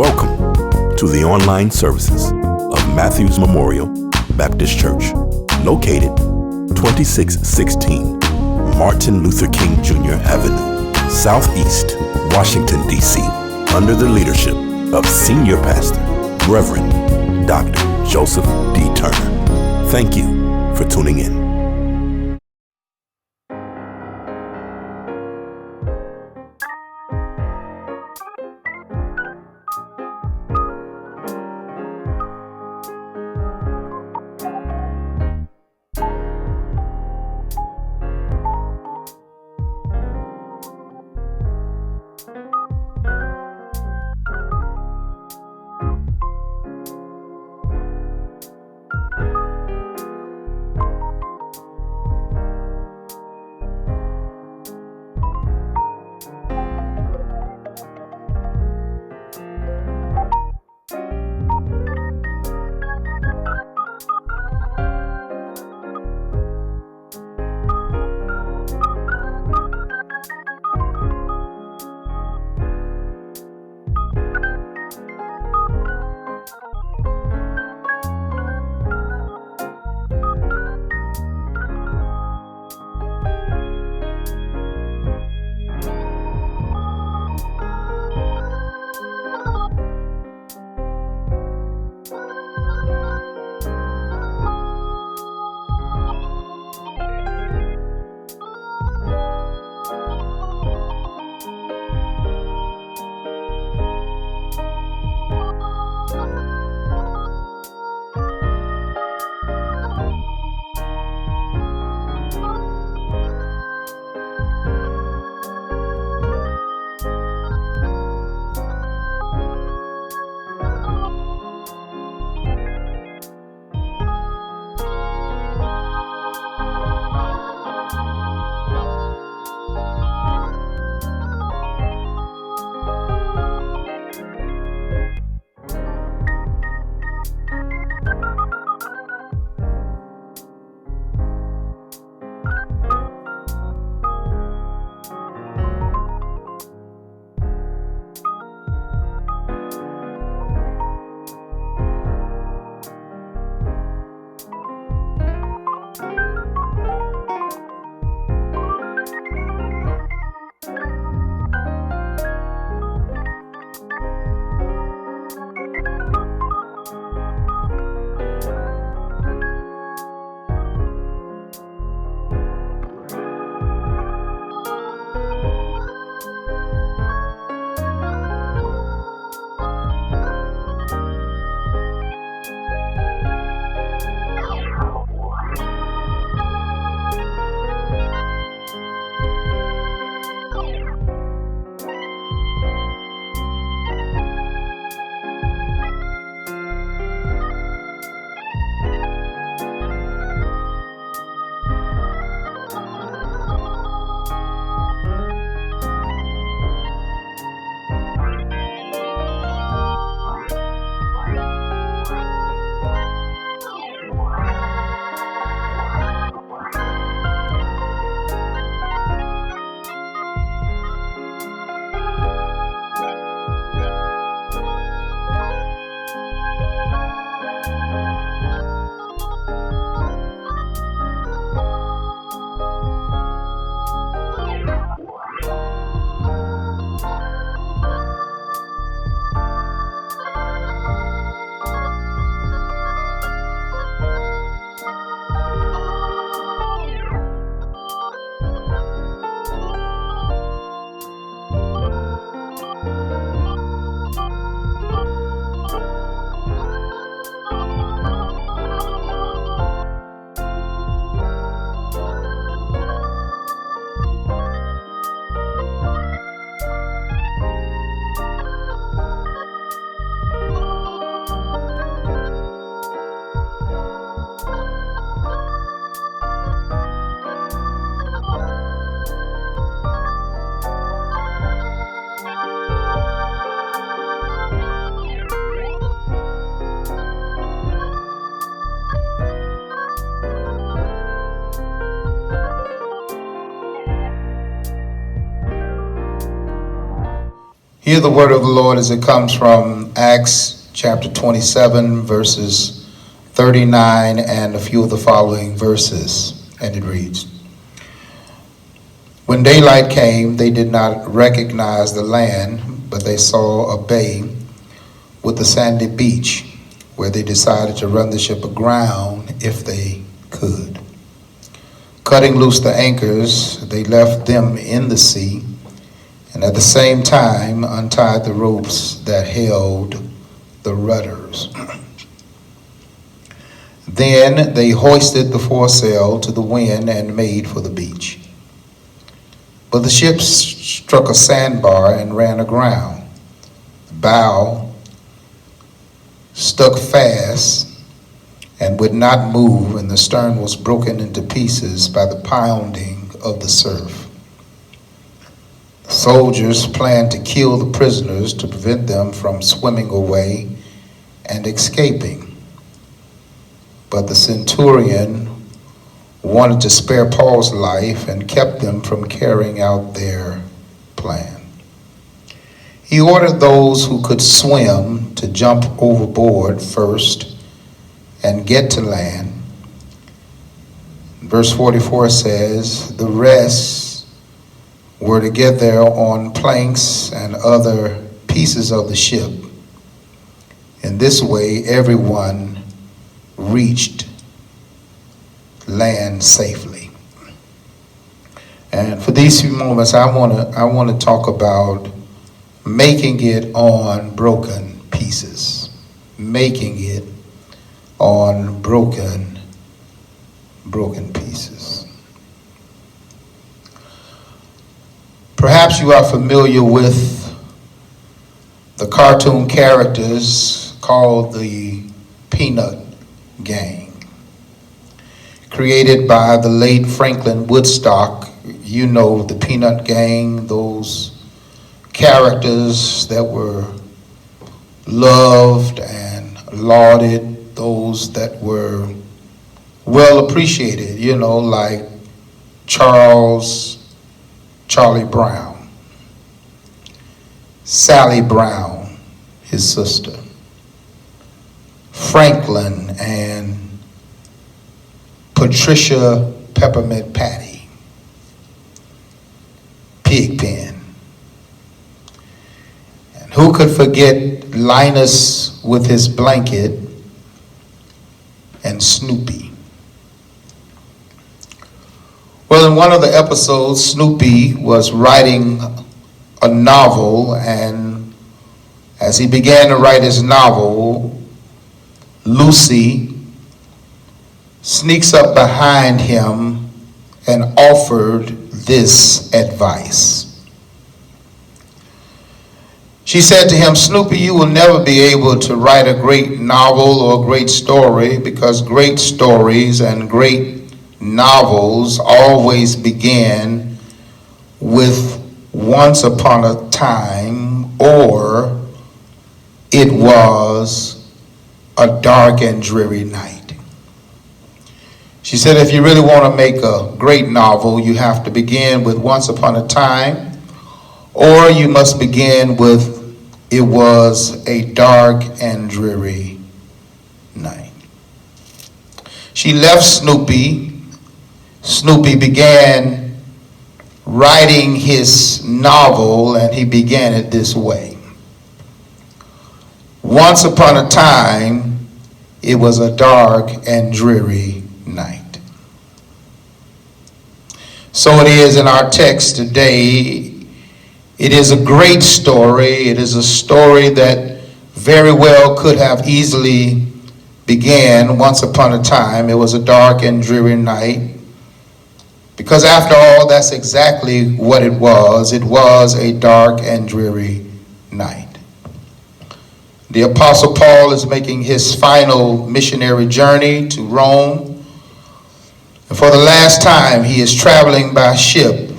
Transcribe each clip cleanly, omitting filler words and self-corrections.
Welcome to the online services of Matthews Memorial Baptist Church, located 2616 Martin Luther King Jr. Avenue, Southeast Washington, D.C., under the leadership of Senior Pastor, Reverend Dr. Joseph D. Turner. Thank you for tuning in. Hear the word of the Lord as it comes from Acts chapter 27, verses 39 and a few of the following verses. And it reads, "When daylight came, they did not recognize the land, but they saw a bay with a sandy beach, where they decided to run the ship aground if they could. Cutting loose the anchors, they left them in the sea, and at the same time untied the ropes that held the rudders. Then they hoisted the foresail to the wind and made for the beach. But the ship struck a sandbar and ran aground. The bow stuck fast and would not move, and the stern was broken into pieces by the pounding of the surf. The soldiers planned to kill the prisoners to prevent them from swimming away and escaping. But the centurion wanted to spare Paul's life and kept them from carrying out their plan. He ordered those who could swim to jump overboard first and get to land. Verse 44 says, the rest were to get there on planks and other pieces of the ship. In this way, everyone reached land safely. And for these few moments, I want to talk about making it on broken pieces. Making it on broken pieces. Perhaps you are familiar with the cartoon characters called the Peanut Gang, created by the late Franklin Woodstock. You know the Peanut Gang, those characters that were loved and lauded, those that were well appreciated, like Charlie Brown, Sally Brown, his sister, Franklin and Patricia Peppermint Patty, Pigpen. And who could forget Linus with his blanket and Snoopy? Well, in one of the episodes, Snoopy was writing a novel, and as he began to write his novel, Lucy sneaks up behind him and offered this advice. She said to him, "Snoopy, you will never be able to write a great novel or a great story, because great stories and great novels always begin with once upon a time, or it was a dark and dreary night." She said, if you really want to make a great novel, you have to begin with once upon a time, or you must begin with it was a dark and dreary night. She left Snoopy. Snoopy began writing his novel, and he began it this way. Once upon a time, it was a dark and dreary night. So it is in our text today. It is a great story. It is a story that very well could have easily began once upon a time. It was a dark and dreary night. Because after all, that's exactly what it was. It was a dark and dreary night. The Apostle Paul is making his final missionary journey to Rome. And for the last time, he is traveling by ship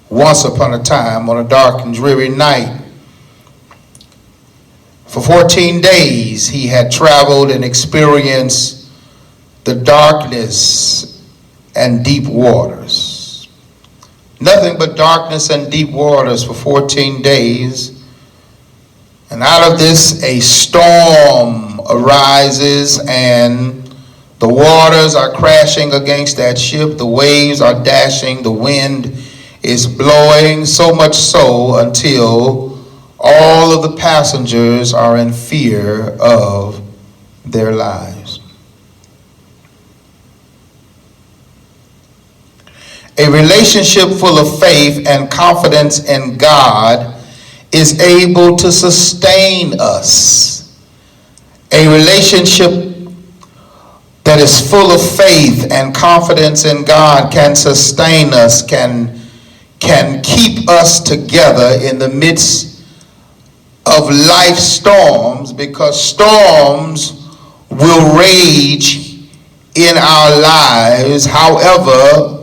once upon a time on a dark and dreary night. For 14 days, he had traveled and experienced the darkness and deep waters. Nothing but darkness and deep waters for 14 days. And out of this, a storm arises, and the waters are crashing against that ship. The waves are dashing. The wind is blowing, so much so until all of the passengers are in fear of their lives. A relationship full of faith and confidence in God is able to sustain us. A relationship that is full of faith and confidence in God can sustain us, can keep us together in the midst of life storms, because storms will rage in our lives. However,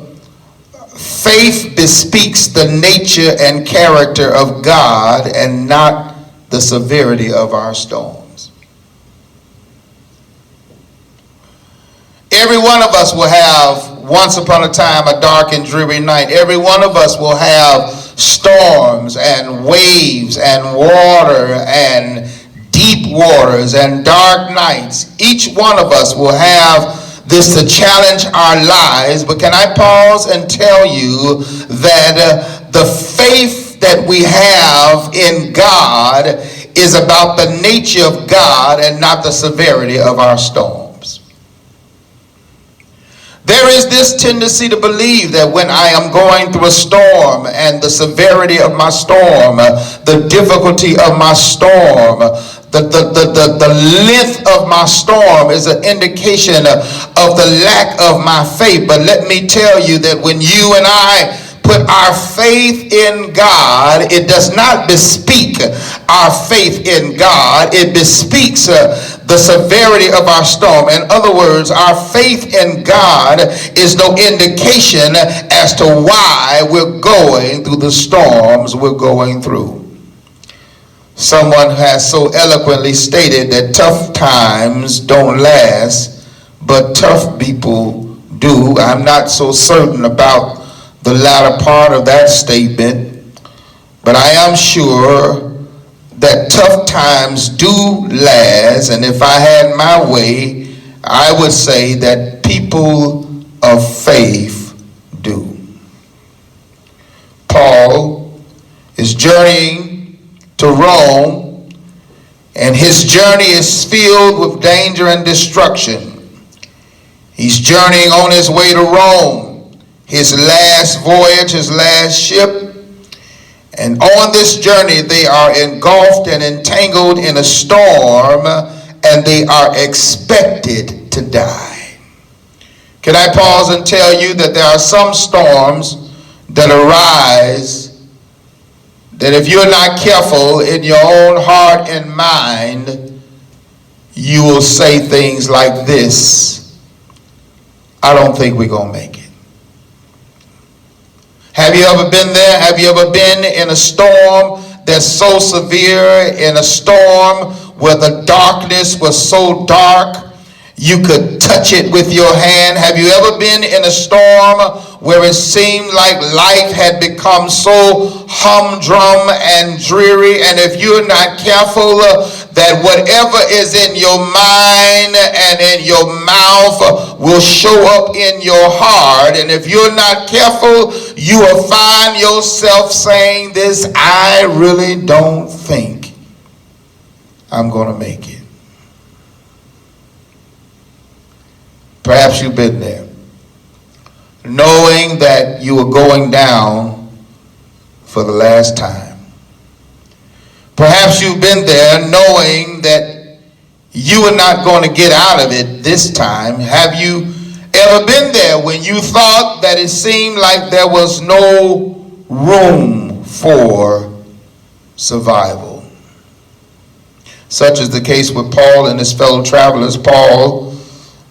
faith bespeaks the nature and character of God and not the severity of our storms. Every one of us will have, once upon a time, a dark and dreary night. Every one of us will have storms and waves and water and deep waters and dark nights. Each one of us will have this to challenge our lives. But can I pause and tell you that the faith that we have in God is about the nature of God and not the severity of our storms. There is this tendency to believe that when I am going through a storm and the severity of my storm, the difficulty of my storm, the length of my storm is an indication of the lack of my faith. But let me tell you that when you and I put our faith in God, it does not bespeak our faith in God. It bespeaks the severity of our storm. In other words, our faith in God is no indication as to why we're going through the storms we're going through. Someone has so eloquently stated that tough times don't last, but tough people do. I'm not so certain about the latter part of that statement, but I am sure that tough times do last, and if I had my way, I would say that people of faith do. Paul is journeying to Rome, and his journey is filled with danger and destruction. He's journeying on his way to Rome, his last voyage, his last ship. And on this journey, they are engulfed and entangled in a storm, and they are expected to die. Can I pause and tell you that there are some storms that arise that if you're not careful in your own heart and mind, you will say things like this: I don't think we're going to make it. Have you ever been there? Have you ever been in a storm that's so severe, in a storm where the darkness was so dark you could touch it with your hand? Have you ever been in a storm where it seemed like life had become so humdrum and dreary? And if you're not careful, that whatever is in your mind and in your mouth will show up in your heart. And if you're not careful, you will find yourself saying this: I really don't think I'm going to make it. Perhaps you've been there, knowing that you were going down for the last time. Perhaps you've been there knowing that you are not going to get out of it this time. Have you ever been there when you thought that it seemed like there was no room for survival? Such is the case with Paul and his fellow travelers. Paul,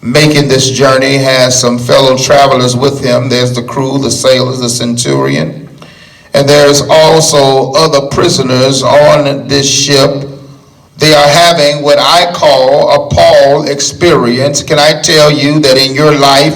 making this journey, has some fellow travelers with him. There's the crew, the sailors, the centurion, and there's also other prisoners on this ship. They are having what I call a Paul experience. Can I tell you that in your life,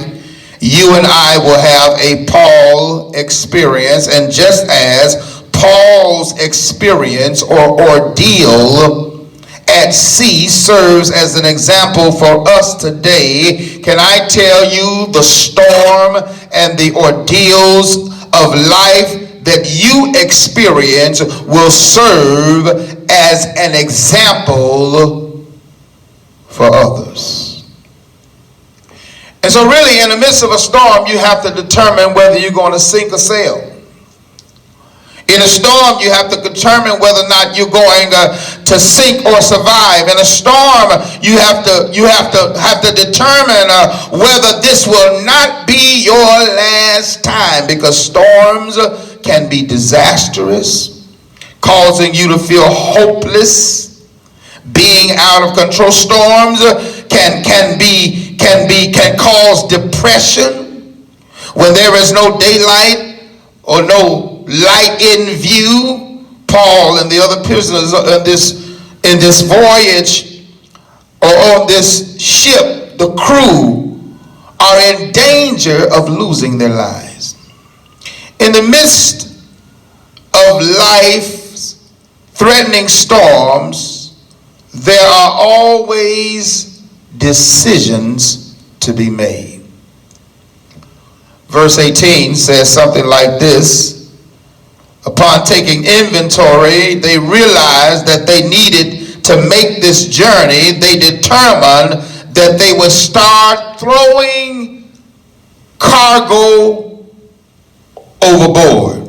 you and I will have a Paul experience? And just as Paul's experience or ordeal at sea serves as an example for us today. Can I tell you, the storm and the ordeals of life that you experience will serve as an example for others. And so really, in the midst of a storm, you have to determine whether you're going to sink or sail. In a storm, you have to determine whether or not you're going to sink or survive. In a storm, you have to determine whether this will not be your last time, because storms can be disastrous, causing you to feel hopeless, being out of control. Storms can cause depression when there is no daylight or no light in view. Paul and the other prisoners in this voyage or on this ship, the crew, are in danger of losing their lives. In the midst of life's threatening storms, there are always decisions to be made. Verse 18 says something like this: upon taking inventory, they realized that they needed to make this journey. They determined that they would start throwing cargo overboard.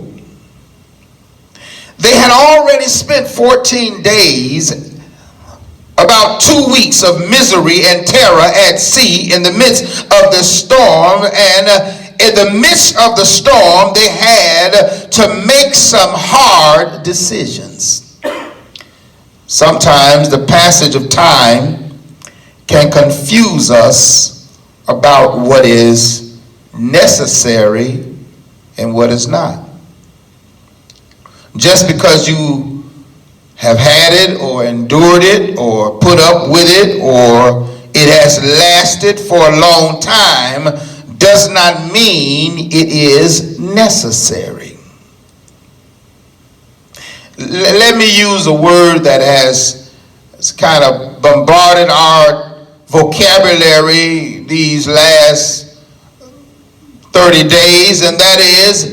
They had already spent 14 days, about 2 weeks of misery and terror at sea in the midst of the storm, and in the midst of the storm, they had to make some hard decisions. Sometimes the passage of time can confuse us about what is necessary and what is not. Just because you have had it or endured it or put up with it or it has lasted for a long time does not mean it is necessary. Let me use a word that has kind of bombarded our vocabulary these last 30 days, and that is,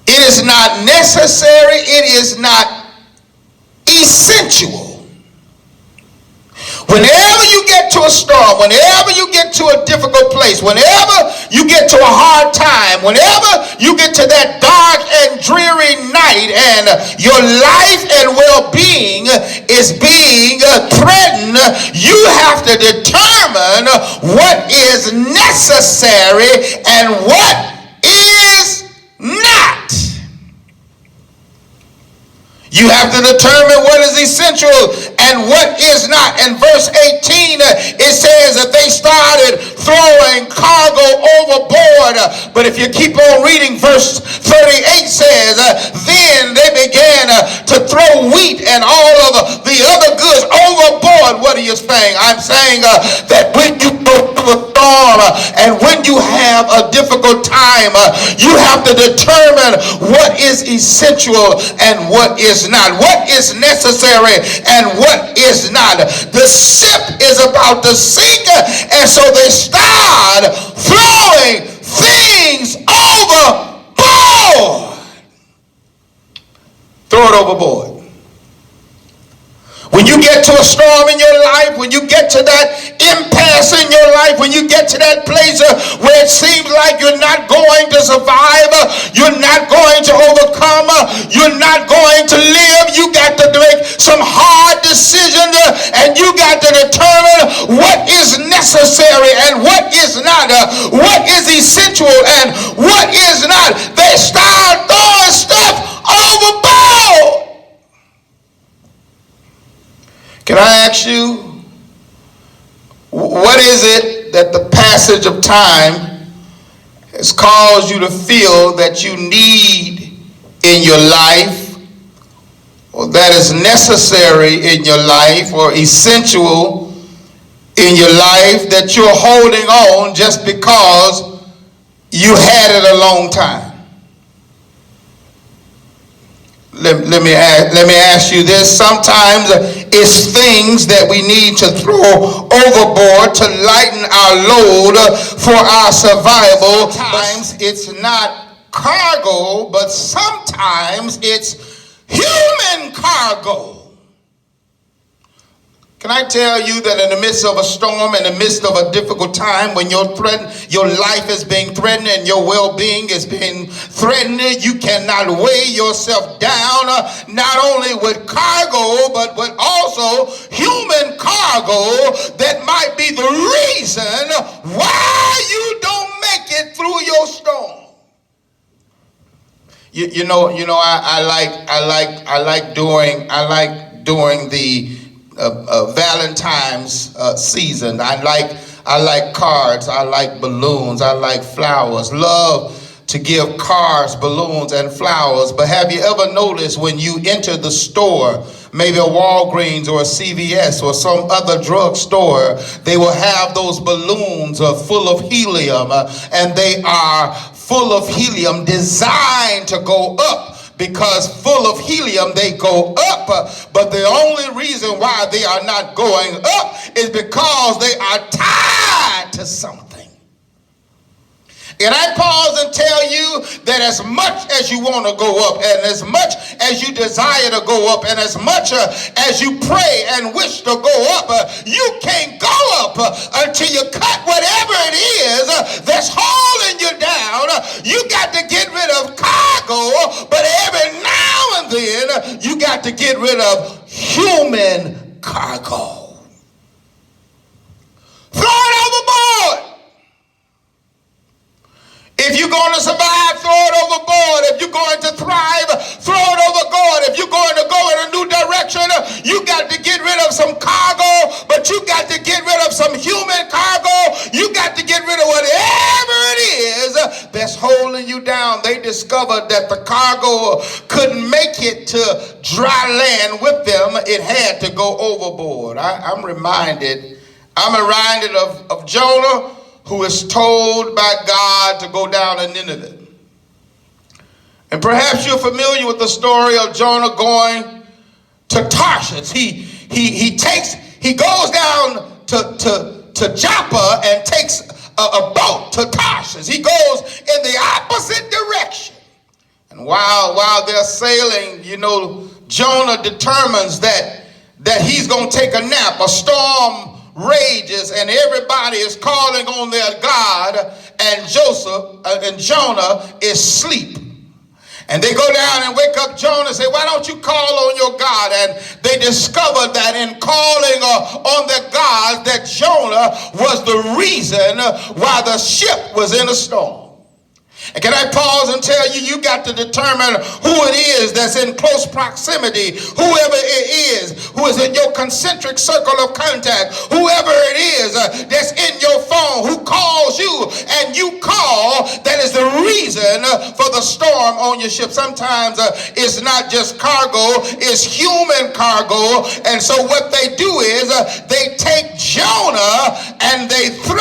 it is not necessary, it is not essential. Whenever you get to a storm, whenever you get to a difficult place, whenever you get to a hard time, whenever you get to that dark and dreary night and your life and well-being is being threatened, you have to determine what is necessary and what is not. You have to determine what is essential and what is not. In verse 18, it says that they started throwing cargo overboard. But if you keep on reading, verse 38 says, then they began to throw wheat and all of the other goods overboard. What are you saying? I'm saying that when you go through a storm and when you have a difficult time, you have to determine what is essential and what is not, what is necessary and what is not. The ship is about to sink, and so they start throwing things overboard. Throw it overboard. When you get to a storm in your life, when you get to that impasse in your life, when you get to that place where it seems like you're not going to survive, you're not going to overcome, you're not going to live, you got to make some hard decisions, and you got to determine what is necessary and what is not, what is essential and what is not. They start throwing stuff overboard. Can I ask you, what is it that the passage of time has caused you to feel that you need in your life, or that is necessary in your life, or essential in your life, that you're holding on just because you had it a long time? let me ask you this. Sometimes it's things that we need to throw overboard to lighten our load for our survival. Sometimes it's not cargo, but sometimes it's human cargo. Can I tell you that in the midst of a storm, in the midst of a difficult time, when your life is being threatened and your well-being is being threatened, you cannot weigh yourself down, not only with cargo, but with also human cargo that might be the reason why you don't make it through your storm. I like doing the Valentine's season. I like cards. I like balloons. I like flowers. Love to give cards, balloons, and flowers. But have you ever noticed when you enter the store, maybe a Walgreens or a CVS or some other drugstore, they will have those balloons full of helium, and they are full of helium designed to go up. Because full of helium, they go up, but the only reason why they are not going up is because they are tied to something. And I pause and tell you that as much as you want to go up, and as much as you desire to go up, and as much as you pray and wish to go up, you can't go up until you cut whatever it is that's holding you down. You got to get rid of cargo, but every now and then you got to get rid of human cargo. Throw it overboard. If you're going to survive, throw it overboard. If you're going to thrive, throw it overboard. If you're going to go in a new direction, you got to get rid of some cargo, but you got to get rid of some human cargo. You got to get rid of whatever it is that's holding you down. They discovered that the cargo couldn't make it to dry land with them. It had to go overboard. I'm reminded of Jonah, who is told by God to go down to Nineveh. And perhaps you're familiar with the story of Jonah going to Tarshish. He goes down to Joppa and takes a boat to Tarshish. He goes in the opposite direction. And while they're sailing, Jonah determines that he's going to take a nap. A storm rages and everybody is calling on their God, and Jonah is asleep. And they go down and wake up Jonah and say, why don't you call on your God? And they discovered that in calling on their God, that Jonah was the reason why the ship was in a storm. And can I pause and tell you, you got to determine who it is that's in close proximity, whoever it is, who is in your concentric circle of contact, whoever it is that's in your phone, who calls you and you call, that is the reason for the storm on your ship. Sometimes it's not just cargo, it's human cargo. And so what they do is they take Jonah and they throw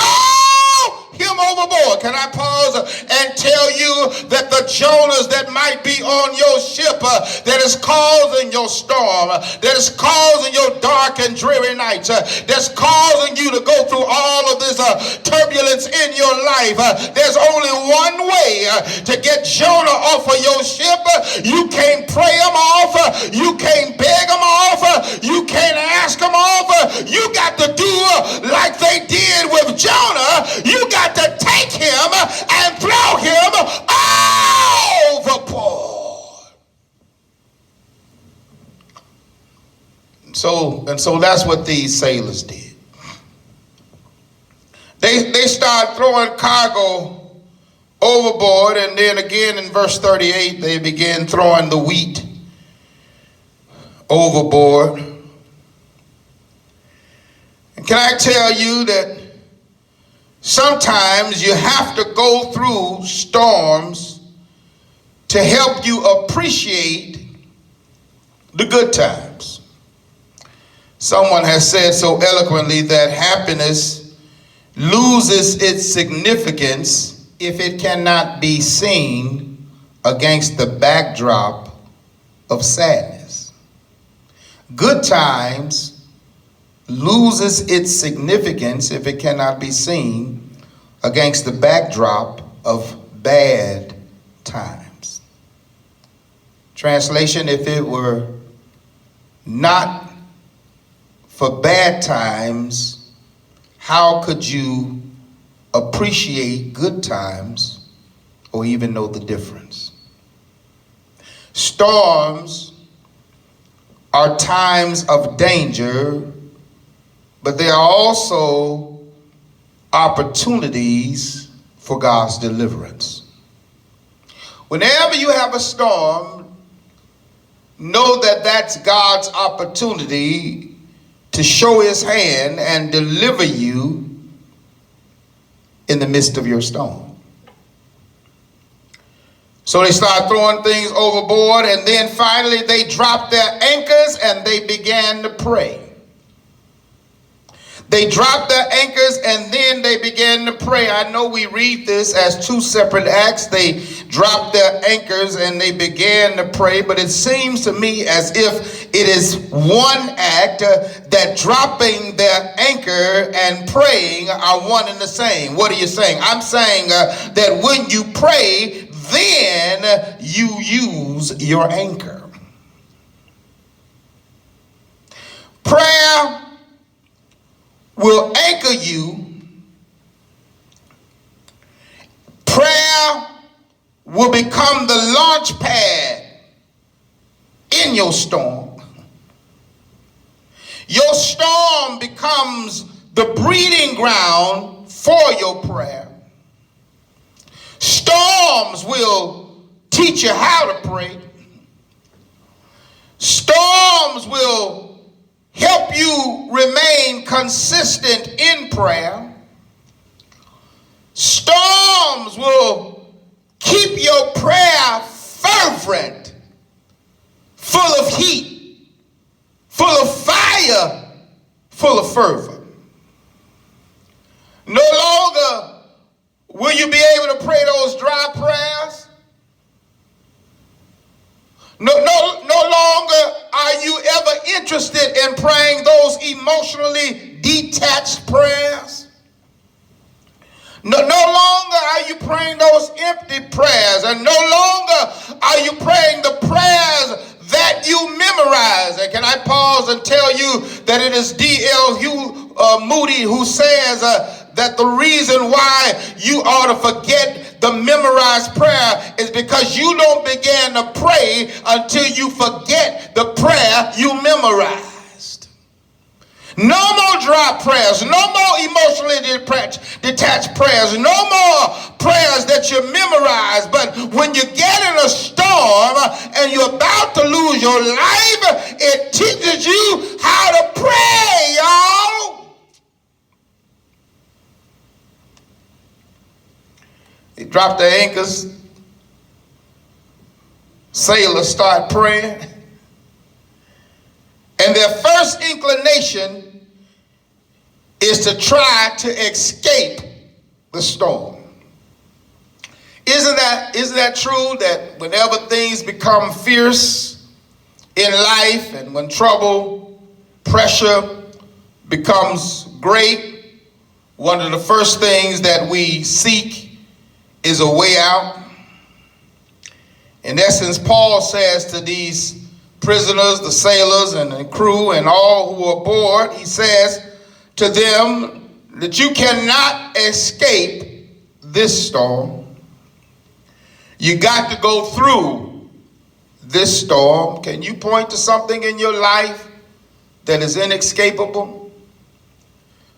him overboard. Can I pause and tell you that the Jonahs that might be on your ship that is causing your storm, that is causing your dark and dreary nights, that's causing you to go through all of this turbulence in your life, there's only one way to get Jonah off of your ship. You can't pray him off, you can't beg him off, you can't ask him off. You got to do like they did with Jonah. You got to take him and throw him overboard. And so that's what these sailors did. They start throwing cargo overboard, and then again in verse 38 they begin throwing the wheat overboard. And can I tell you that sometimes you have to go through storms to help you appreciate the good times. Someone has said so eloquently that happiness loses its significance if it cannot be seen against the backdrop of sadness. Good times loses its significance if it cannot be seen against the backdrop of bad times. Translation, if it were not for bad times, how could you appreciate good times or even know the difference? Storms are times of danger, but they are also opportunities for God's deliverance. Whenever you have a storm, know that that's God's opportunity to show his hand and deliver you in the midst of your storm. So they start throwing things overboard, and then finally they dropped their anchors and they began to pray. They dropped their anchors and then they began to pray. I know we read this as two separate acts. They dropped their anchors and they began to pray, but it seems to me as if it is one act that dropping their anchor and praying are one and the same. What are you saying? I'm saying that when you pray, then you use your anchor. Prayer will anchor you. Prayer will become the launch pad in your storm. Your storm becomes the breeding ground for your prayer. Storms will teach you how to pray. Storms will help you remain consistent in prayer. Storms will keep your prayer fervent, full of heat, full of fire, full of fervor. No longer will you be able to pray those dry prayers. No longer are you ever interested in praying those emotionally detached prayers. No longer are you praying those empty prayers, and no longer are you praying the prayers that you memorize. And can I pause and tell you that it is D.L. Moody who says that the reason why you ought to forget the memorized prayer is because you don't begin to pray until you forget the prayer you memorized. No more dry prayers, no more emotionally detached prayers, no more prayers that you memorize. But when you get in a storm and you're about to lose your life, it teaches you how to pray, y'all. They drop their anchors. Sailors start praying. And their first inclination is to try to escape the storm. Isn't that true that whenever things become fierce in life and when trouble, pressure becomes great, one of the first things that we seek is a way out? In essence, Paul says to these prisoners, the sailors and the crew and all who are aboard, he says to them that you cannot escape this storm. You got to go through this storm. Can you point to something in your life that is inescapable?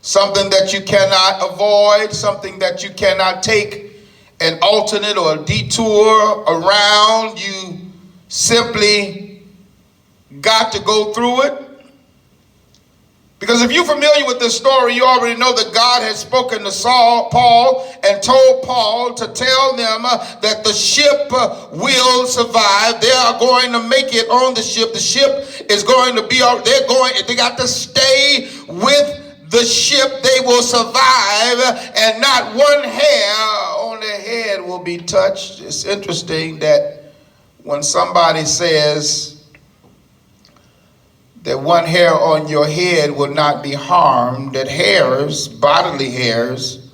Something that you cannot avoid, something that you cannot take an alternate or a detour around. You simply got to go through it. Because if you're familiar with this story, you already know that God had spoken to Paul and told Paul to tell them that the ship will survive. They are going to make it on the ship. The ship is going to be, they got to stay with the ship. They will survive, and not one hair on their head will be touched. It's interesting that when somebody says that one hair on your head will not be harmed, that hairs, bodily hairs,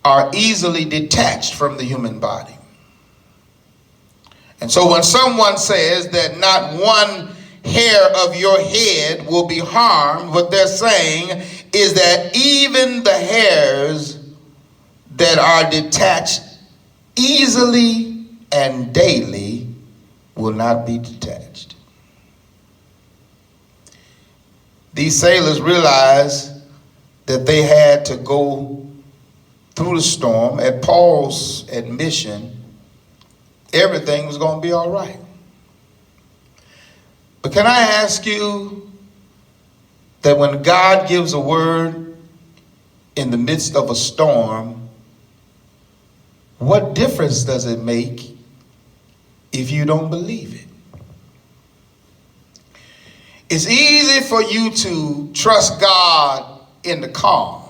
are easily detached from the human body. And so when someone says that not one hair of your head will be harmed, what they're saying is that even the hairs that are detached easily and daily will not be detached. These sailors realized that they had to go through the storm. At Paul's admission, everything was going to be all right. But can I ask you that when God gives a word in the midst of a storm, what difference does it make if you don't believe it? It's easy for you to trust God in the calm.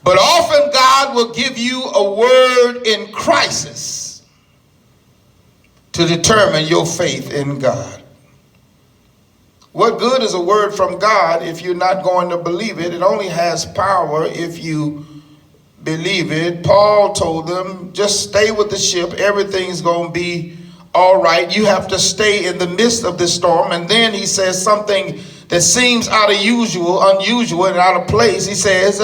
But often God will give you a word in crisis to determine your faith in God. What good is a word from God if you're not going to believe it? It only has power if you believe it. Paul told them, just stay with the ship. Everything's going to be all right. You have to stay in the midst of this storm. And then he says something that seems unusual and out of place. He says,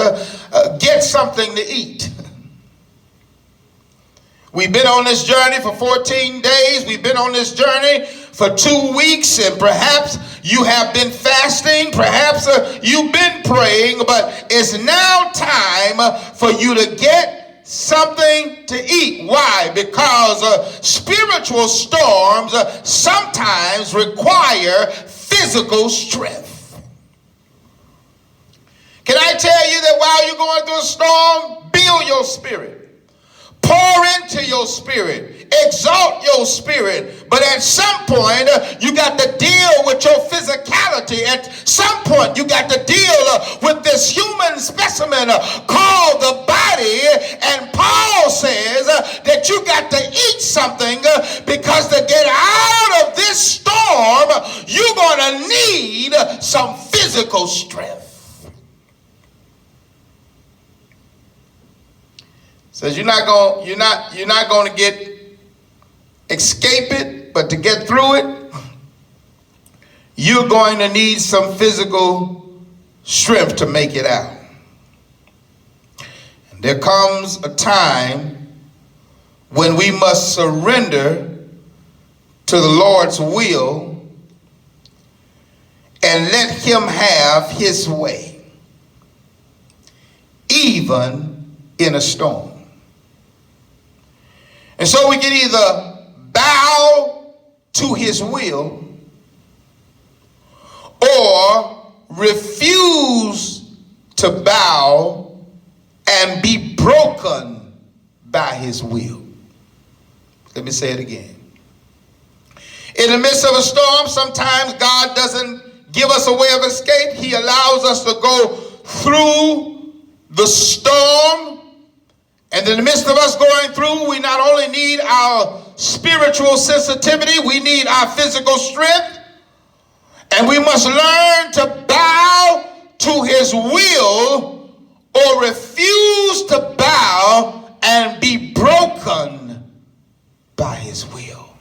get something to eat. We've been on this journey for 14 days. We've been on this journey for 2 weeks, and perhaps you have been fasting. Perhaps you've been praying, but it's now time for you to get something to eat. Why? Because spiritual storms sometimes require physical strength. Can I tell you that while you're going through a storm, build your spirit. Pour into your spirit, exalt your spirit, but at some point you got to deal with your physicality. At some point you got to deal with this human specimen called the body, and Paul says that you got to eat something because to get out of this storm you're going to need some physical strength. Says you're not going to escape it, but to get through it, you're going to need some physical strength to make it out. And there comes a time when we must surrender to the Lord's will and let him have his way, even in a storm. And so we can either bow to his will or refuse to bow and be broken by his will. Let me say it again. In the midst of a storm, sometimes God doesn't give us a way of escape. He allows us to go through the storm. And in the midst of us going through, we not only need our spiritual sensitivity, we need our physical strength. And we must learn to bow to his will or refuse to bow and be broken by his will.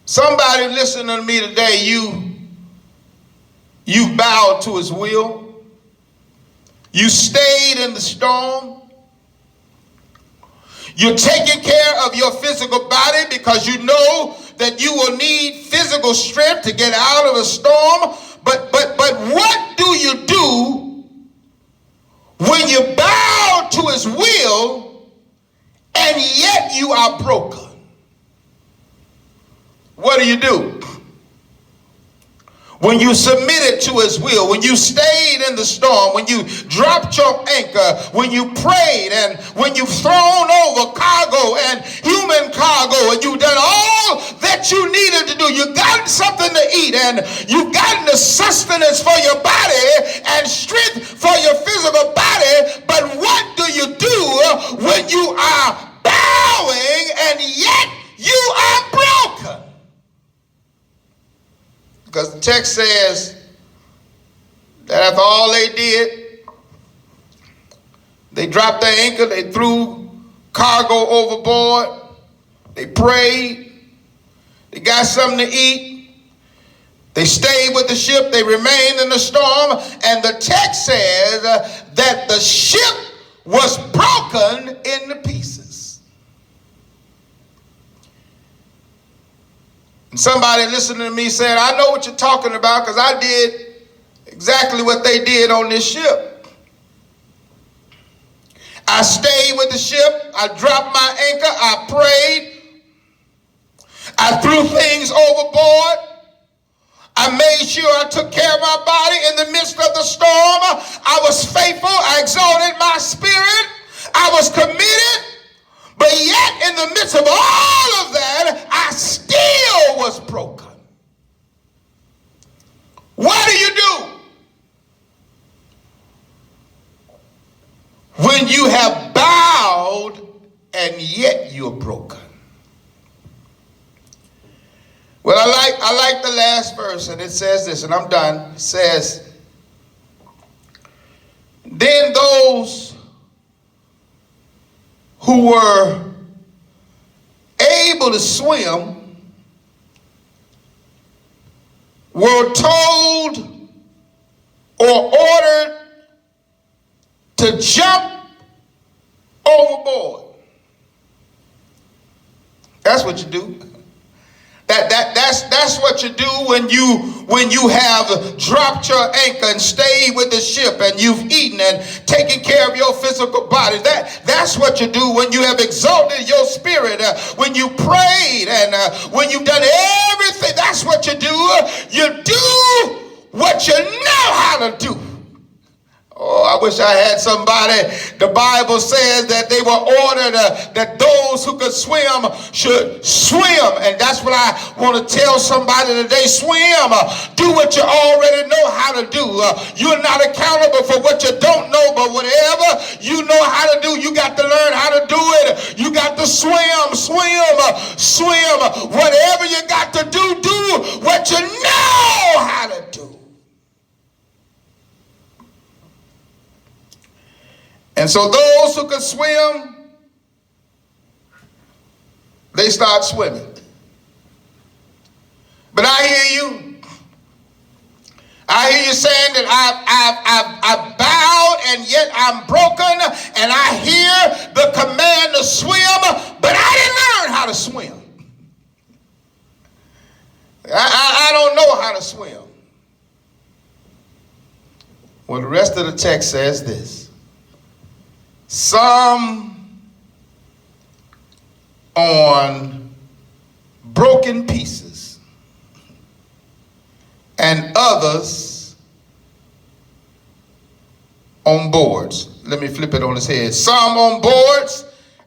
Somebody listening to me today, you bowed to his will. You stayed in the storm. You're taking care of your physical body because you know that you will need physical strength to get out of the storm. But what do you do when you bow to his will and yet you are broken? What do? When you submitted to his will, when you stayed in the storm, when you dropped your anchor, when you prayed, and when you've thrown over cargo and human cargo, and you've done all that you needed to do, you've gotten something to eat, and you've gotten the sustenance for your body and strength for your physical body, but what do you do when you are bound growing, and yet you are broken. Because the text says that after all they did, they dropped their anchor, they threw cargo overboard, they prayed, they got something to eat, they stayed with the ship, they remained in the storm, and the text says that the ship was broken into pieces. And somebody listening to me said, I know what you're talking about because I did exactly what they did on this ship. I stayed with the ship, I dropped my anchor, I prayed, I threw things overboard, I made sure I took care of my body in the midst of the storm. I was faithful, I exalted my spirit, I was committed, but yet in the midst of all of that, I still was broken. What do you do when you have bowed and yet you're broken? Well, I like the last verse, and it says this, and I'm done. It says, then those who were able to swim were told or ordered to jump overboard. That's what you do. That's what you do when you have dropped your anchor and stayed with the ship and you've eaten and taken care of your physical body. That's what you do when you have exalted your spirit, when you prayed and when you've done everything. That's what you do. You do what you know how to do. Oh, I wish I had somebody. The Bible says that they were ordered that those who could swim should swim. And that's what I want to tell somebody today. Swim. Do what you already know how to do. You're not accountable for what you don't know, but whatever you know how to do, you got to learn how to do it. You got to swim. Whatever you got to do what you know how to do. And so those who could swim, they start swimming. But I hear you. I hear you saying that I've bowed and yet I'm broken, and I hear the command to swim, but I didn't learn how to swim. I don't know how to swim. Well, the rest of the text says this. Some on broken pieces and others on boards. Let me flip it on its head. Some on boards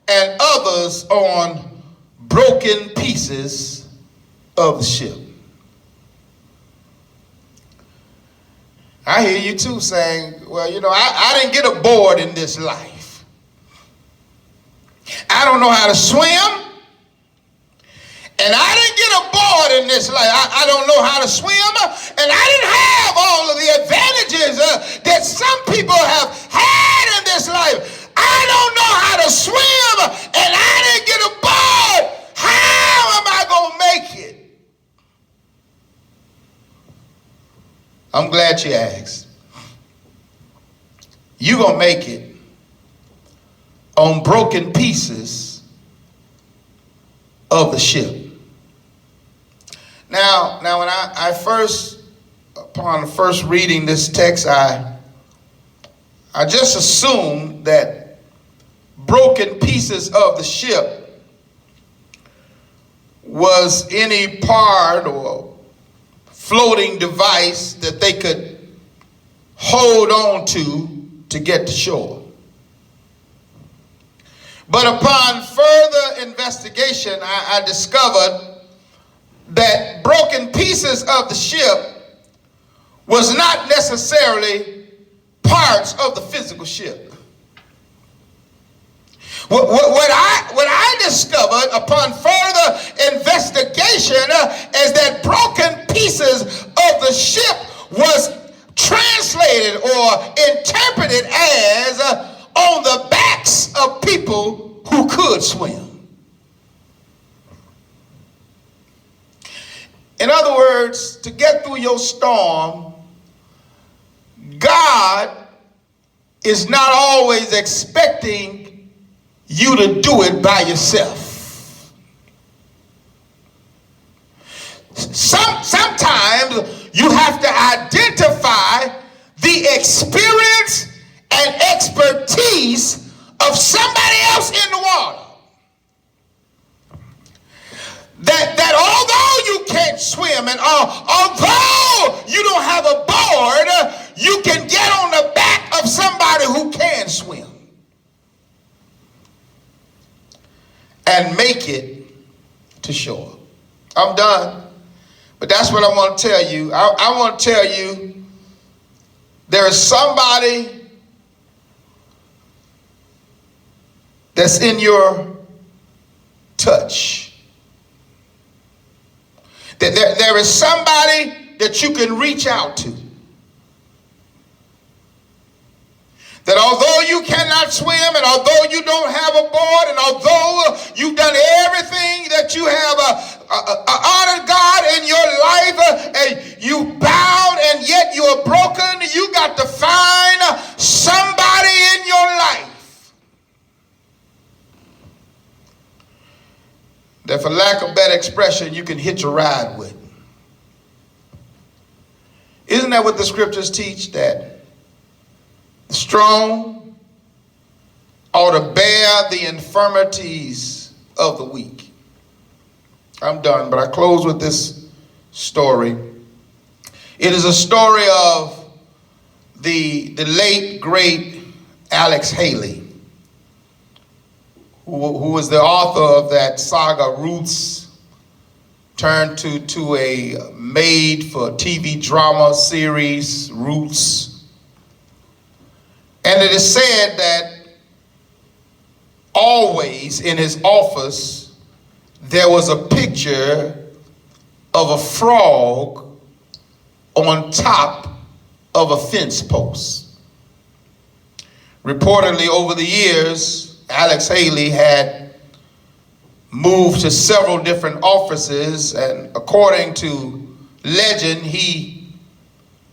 and others on broken pieces of the ship. I hear you too saying, well, you know, I didn't get a board in this life. I don't know how to swim, and I didn't get a board in this life. I don't know how to swim, and I didn't have all of the advantages that some people have had in this life. I don't know how to swim, and I didn't get a board. How am I going to make it? I'm glad you asked. You're going to make it on broken pieces of the ship. Now when I first, upon first reading this text, I just assumed that broken pieces of the ship was any part or floating device that they could hold on to get to shore. But upon further investigation, I discovered that broken pieces of the ship was not necessarily parts of the physical ship. What I discovered upon further investigation is that broken pieces of the ship was translated or interpreted as on the backs of people who could swim. In other words, to get through your storm, God is not always expecting you to do it by yourself. Sometimes you have to identify the experience and expertise of somebody else in the water. That although you can't swim and although you don't have a board, you can get on the back of somebody who can swim and make it to shore. I'm done. But that's what I want to tell you. I want to tell you there is somebody that's in your touch. There is somebody that you can reach out to. That although you cannot swim, and although you don't have a board, and although you've done everything that you have honored God in your life, and you bowed, and yet you are broken, you got to find somebody in your life that, for lack of better expression, you can hitch a ride with. Isn't that what the scriptures teach? That the strong ought to bear the infirmities of the weak. I'm done, but I close with this story. It is a story of the late, great Alex Haley, who was the author of that saga, Roots, turned to a made-for-TV drama series, Roots. And it is said that always in his office there was a picture of a frog on top of a fence post. Reportedly, over the years, Alex Haley had moved to several different offices, and according to legend, he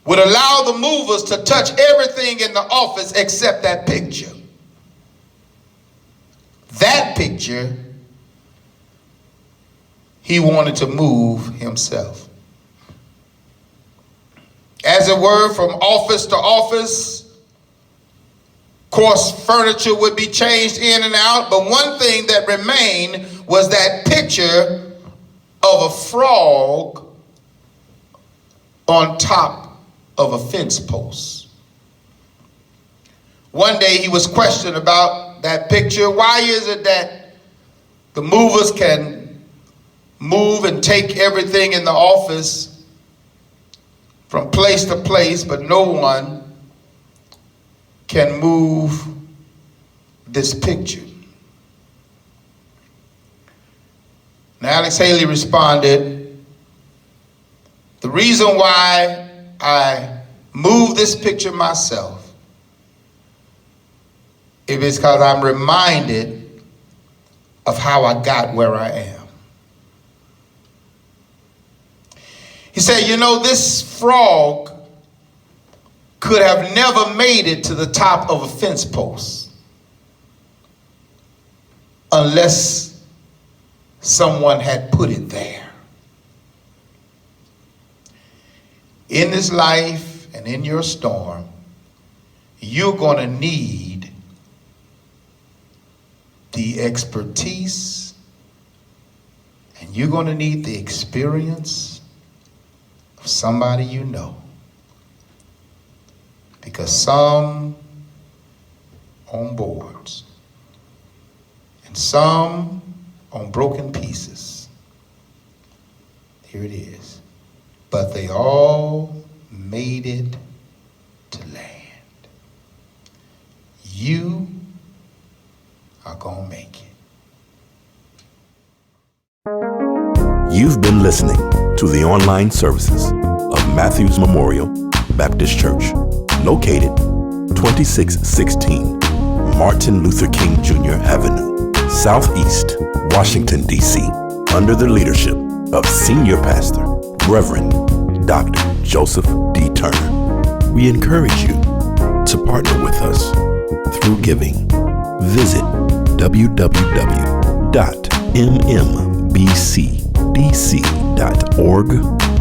would allow the movers to touch everything in the office except that picture. That picture, he wanted to move himself. As it were, from office to office, of course, furniture would be changed in and out, but one thing that remained was that picture of a frog on top of a fence post. One day he was questioned about that picture. Why is it that the movers can move and take everything in the office from place to place, but no one can move this picture? And Alex Haley responded, the reason why I moved this picture myself is because I'm reminded of how I got where I am. He said, you know, this frog could have never made it to the top of a fence post unless someone had put it there. In this life and in your storm, you're going to need the expertise, and you're going to need the experience of somebody you know. Because some on boards and some on broken pieces. Here it is. But they all made it to land. You are going to make it. You've been listening to the online services of Matthews Memorial Baptist Church, located 2616 Martin Luther King Jr. Avenue, Southeast, Washington, D.C., under the leadership of Senior Pastor, Reverend Dr. Joseph D. Turner. We encourage you to partner with us through giving. Visit www.mmbcdc.org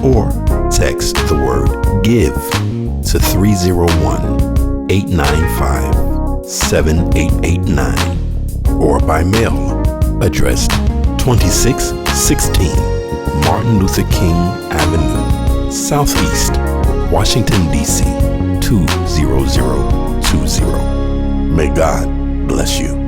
or text the word GIVE to 301-895-7889 or by mail addressed 2616 Martin Luther King Avenue, Southeast, Washington, D.C. 20020. May God bless you.